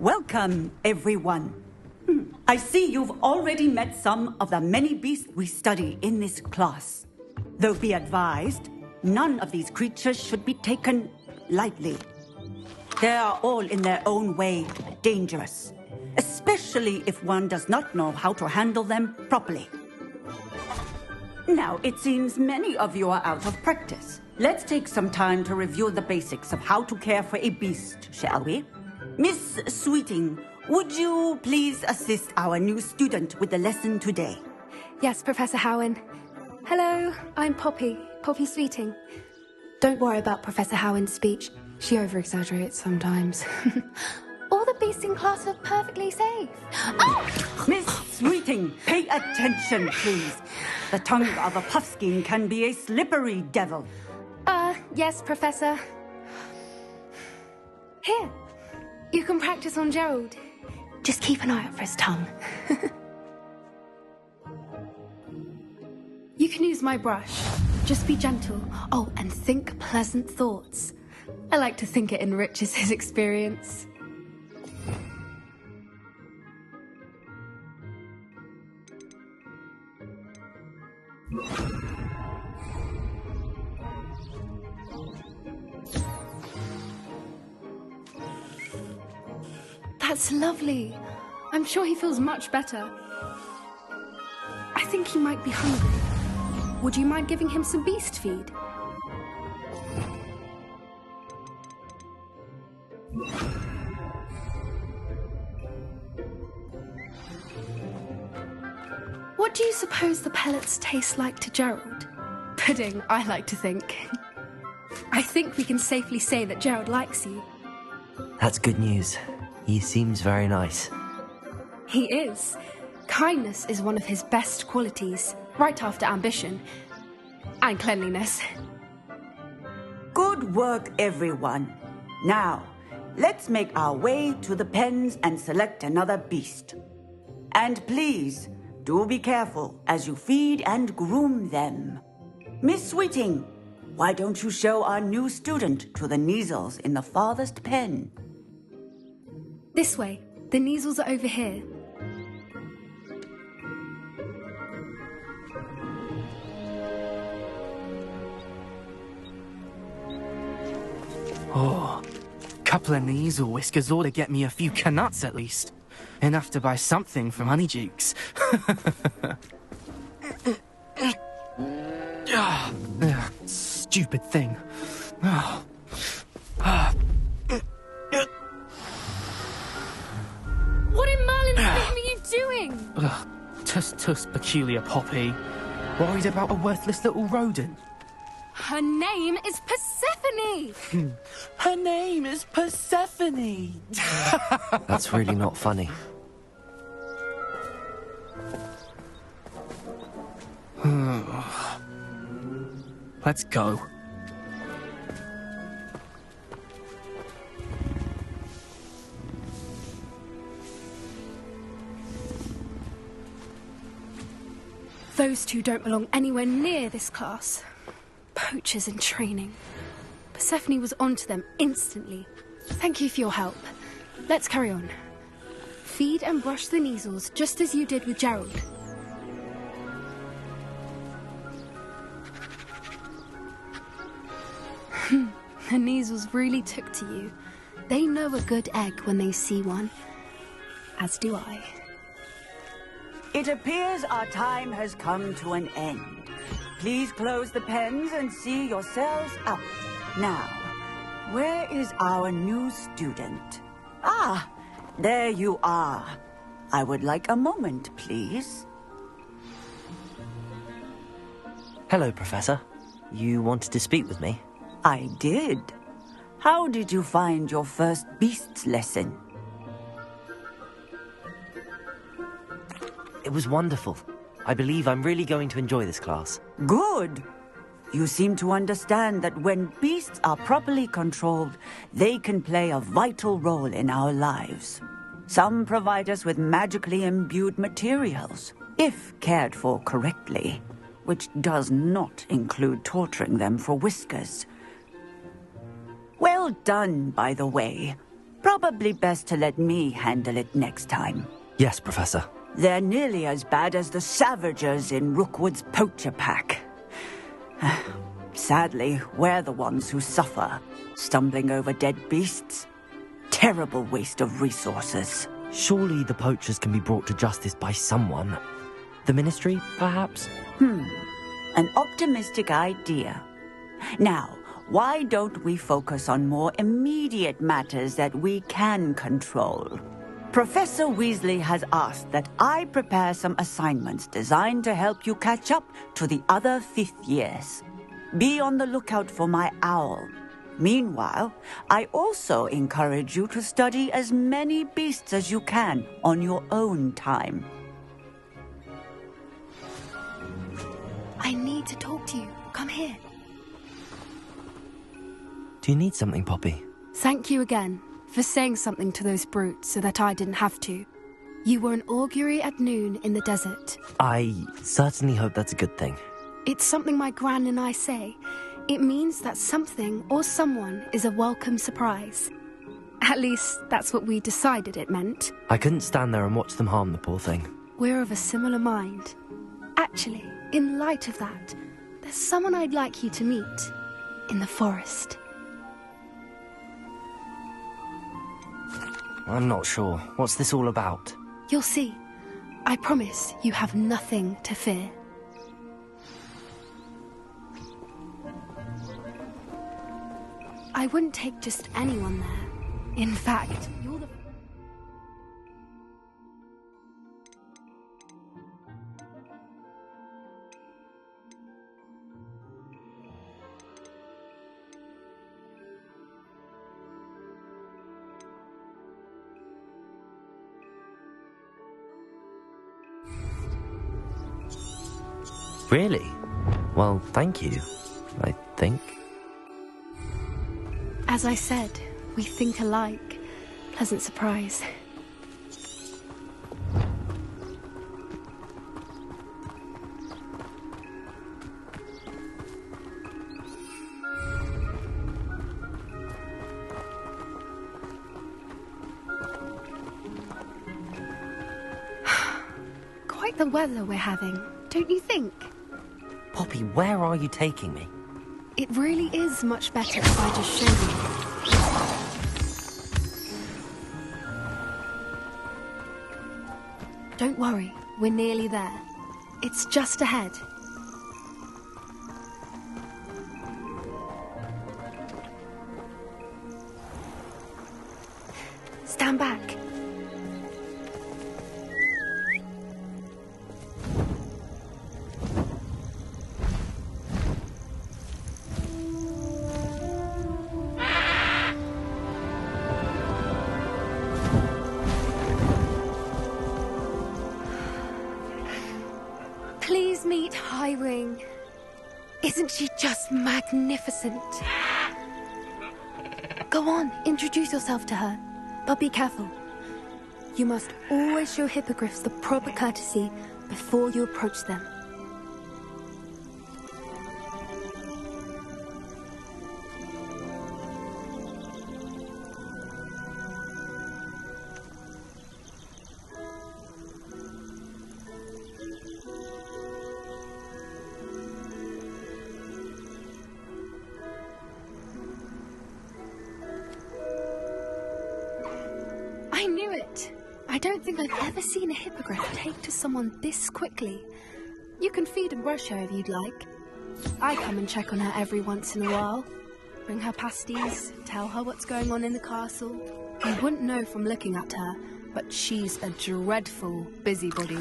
Welcome, everyone. I see you've already met some of the many beasts we study in this class. Though be advised, none of these creatures should be taken lightly. They are all in their own way dangerous, especially if one does not know how to handle them properly. Now, it seems many of you are out of practice. Let's take some time to review the basics of how to care for a beast, shall we? Miss Sweeting, would you please assist our new student with the lesson today? Yes, Professor Howen. Hello, I'm Poppy Sweeting. Don't worry about Professor Howen's speech. She over-exaggerates sometimes. All the beasts in class are perfectly safe. Oh! Miss Sweeting, pay attention, please. The tongue of a puffskein can be a slippery devil. Yes, Professor. Here, you can practice on Gerald. Just keep an eye out for his tongue. You can use my brush. Just be gentle. Oh, and think pleasant thoughts. I like to think it enriches his experience. That's lovely. I'm sure he feels much better. I think he might be hungry. Would you mind giving him some beast feed? What do you suppose the pellets taste like to Gerald? Pudding, I like to think. I think we can safely say that Gerald likes you. That's good news. He seems very nice. He is. Kindness is one of his best qualities, right after ambition. And cleanliness. Good work, everyone. Now, let's make our way to the pens and select another beast. And please, do be careful as you feed and groom them. Miss Sweeting, why don't you show our new student to the Neasels in the farthest pen? This way. The Neasels are over here. Oh, couple of Neasel whiskers ought to get me a few canuts at least. Enough to buy something from Honeydukes. Stupid thing. What in Merlin's name are you doing? Tuss, peculiar Poppy. Worried about a worthless little rodent. Her name is Persephone! Her name is Persephone! That's really not funny. Let's go. Those two don't belong anywhere near this class. Poachers in training. Persephone was onto them instantly. Thank you for your help. Let's carry on. Feed and brush the Neasels just as you did with Gerald. The Neasels really took to you. They know a good egg when they see one. As do I. It appears our time has come to an end. Please close the pens and see yourselves out. Now, where is our new student? Ah, there you are. I would like a moment, please. Hello, Professor. You wanted to speak with me? I did. How did you find your first beasts lesson? It was wonderful. I believe I'm really going to enjoy this class. Good. You seem to understand that when beasts are properly controlled, they can play a vital role in our lives. Some provide us with magically imbued materials, if cared for correctly, which does not include torturing them for whiskers. Well done, by the way. Probably best to let me handle it next time. Yes, Professor. They're nearly as bad as the Savagers in Rookwood's poacher pack. Sadly, we're the ones who suffer, stumbling over dead beasts. Terrible waste of resources. Surely the poachers can be brought to justice by someone. The Ministry, perhaps? An optimistic idea. Now, why don't we focus on more immediate matters that we can control? Professor Weasley has asked that I prepare some assignments designed to help you catch up to the other fifth years. Be on the lookout for my owl. Meanwhile, I also encourage you to study as many beasts as you can on your own time. I need to talk to you. Come here. Do you need something, Poppy? Thank you again for saying something to those brutes so that I didn't have to. You were an augury at noon in the desert. I certainly hope that's a good thing. It's something my gran and I say. It means that something or someone is a welcome surprise. At least, that's what we decided it meant. I couldn't stand there and watch them harm the poor thing. We're of a similar mind. Actually, in light of that, there's someone I'd like you to meet. In the forest. I'm not sure. What's this all about? You'll see. I promise you have nothing to fear. I wouldn't take just anyone there. In fact, you're the... Really? Well, thank you, I think. As I said, we think alike. Pleasant surprise. Quite the weather we're having, don't you think? Poppy, where are you taking me? It really is much better if I just show you. Don't worry, we're nearly there. It's just ahead. Stand back. Please meet Highwing. Isn't she just magnificent? Go on, introduce yourself to her. But be careful. You must always show hippogriffs the proper courtesy before you approach them. I knew it! I don't think I've ever seen a hippogriff take to someone this quickly. You can feed and brush her if you'd like. I come and check on her every once in a while. Bring her pasties, tell her what's going on in the castle. You wouldn't know from looking at her, but she's a dreadful busybody.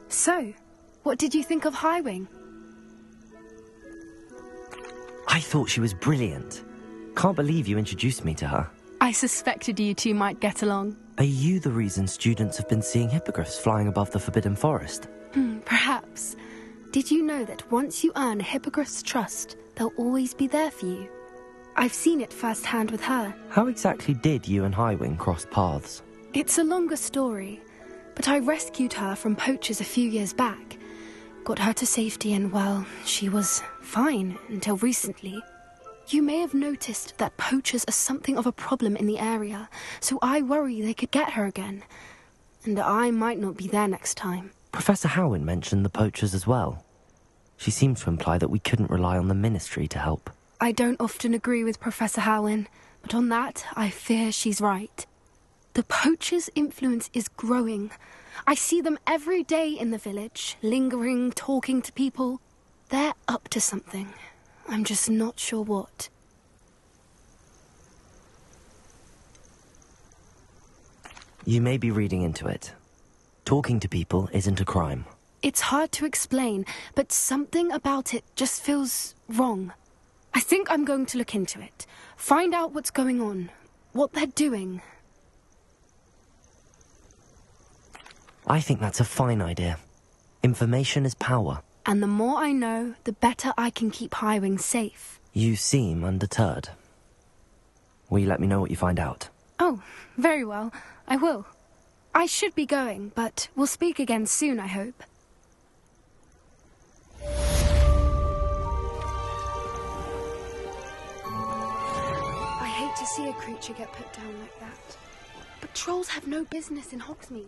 So, what did you think of Highwing? I thought she was brilliant. Can't believe you introduced me to her. I suspected you two might get along. Are you the reason students have been seeing hippogriffs flying above the Forbidden Forest? Perhaps. Did you know that once you earn a Hippogriff's trust, they'll always be there for you? I've seen it firsthand with her. How exactly did you and Highwing cross paths? It's a longer story, but I rescued her from poachers a few years back. Got her to safety and, well, she was fine until recently. You may have noticed that poachers are something of a problem in the area, so I worry they could get her again. And I might not be there next time. Professor Howin mentioned the poachers as well. She seemed to imply that we couldn't rely on the Ministry to help. I don't often agree with Professor Howin, but on that, I fear she's right. The poachers' influence is growing. I see them every day in the village, lingering, talking to people. They're up to something. I'm just not sure what. You may be reading into it. Talking to people isn't a crime. It's hard to explain, but something about it just feels wrong. I think I'm going to look into it. Find out what's going on, what they're doing. I think that's a fine idea. Information is power. And the more I know, the better I can keep Highwing safe. You seem undeterred. Will you let me know what you find out? Oh, very well. I will. I should be going, but we'll speak again soon, I hope. I hate to see a creature get put down like that. But trolls have no business in Hogsmeade.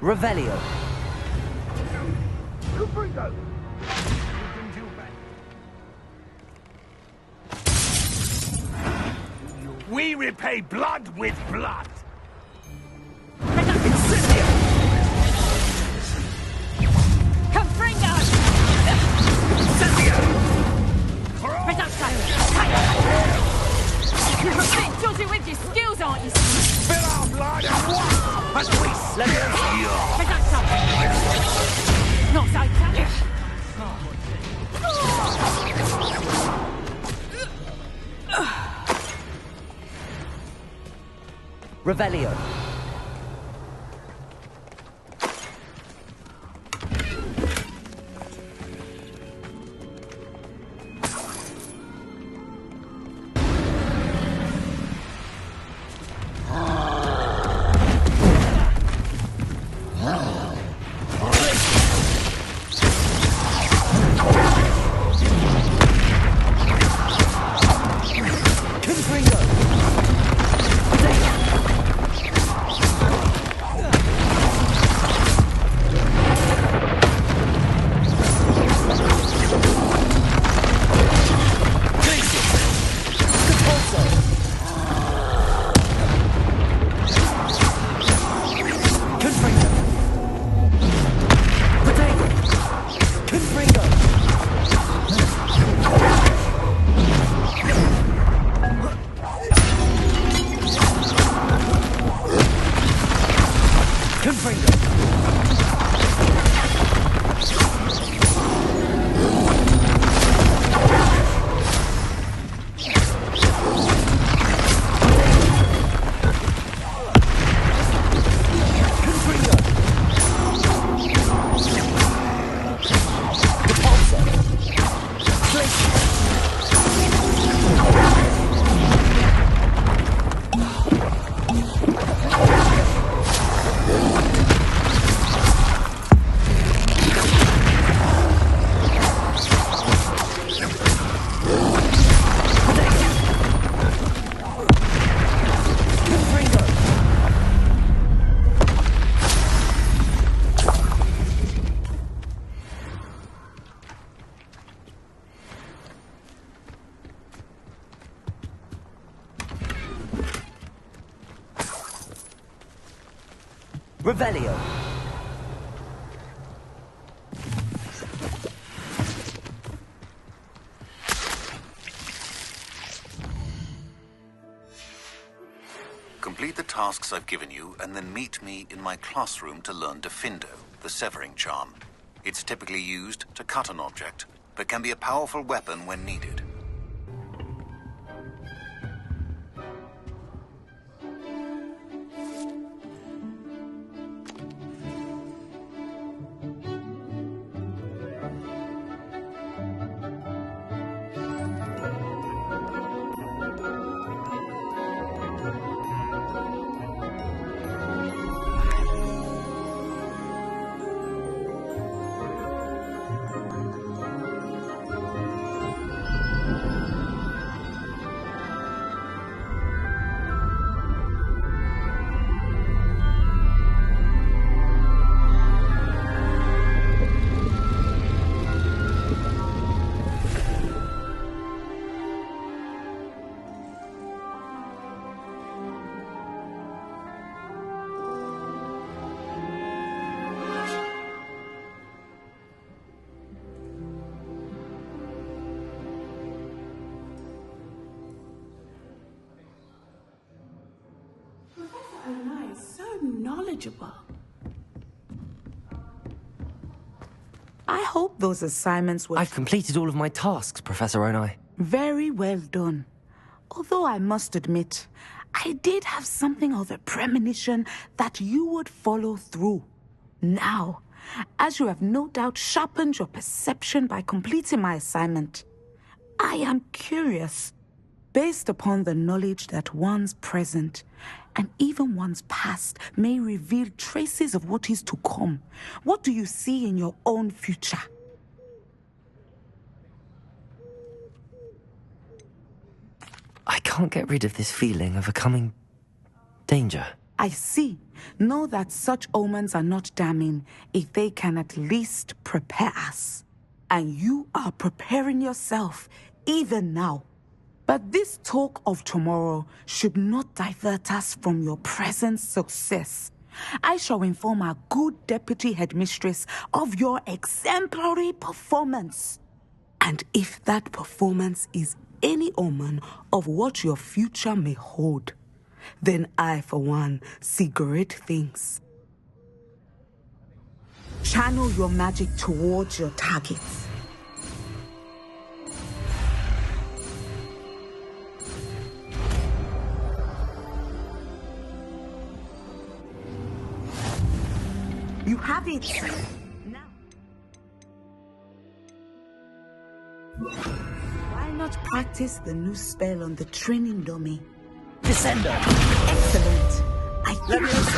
Revelio. We repay blood with blood. Confringo! You're a bit dodgy with your skills, aren't you? Fill our blood and walk as we slip you. Not so clever. Revelio. Revelio. Complete the tasks I've given you, and then meet me in my classroom to learn Diffindo, the Severing Charm. It's typically used to cut an object, but can be a powerful weapon when needed. Knowledgeable. I hope those assignments were... I've completed all of my tasks, Professor Onai. Very well done. Although I must admit, I did have something of a premonition that you would follow through. Now, as you have no doubt sharpened your perception by completing my assignment, I am curious, based upon the knowledge that one's present and even one's past may reveal traces of what is to come. What do you see in your own future? I can't get rid of this feeling of a coming danger. I see. Know that such omens are not damning if they can at least prepare us. And you are preparing yourself, even now. But this talk of tomorrow should not divert us from your present success. I shall inform our good deputy headmistress of your exemplary performance. And if that performance is any omen of what your future may hold, then I, for one, see great things. Channel your magic towards your targets. You have it. Now. Why not practice the new spell on the training dummy? Descender! Excellent. I think it's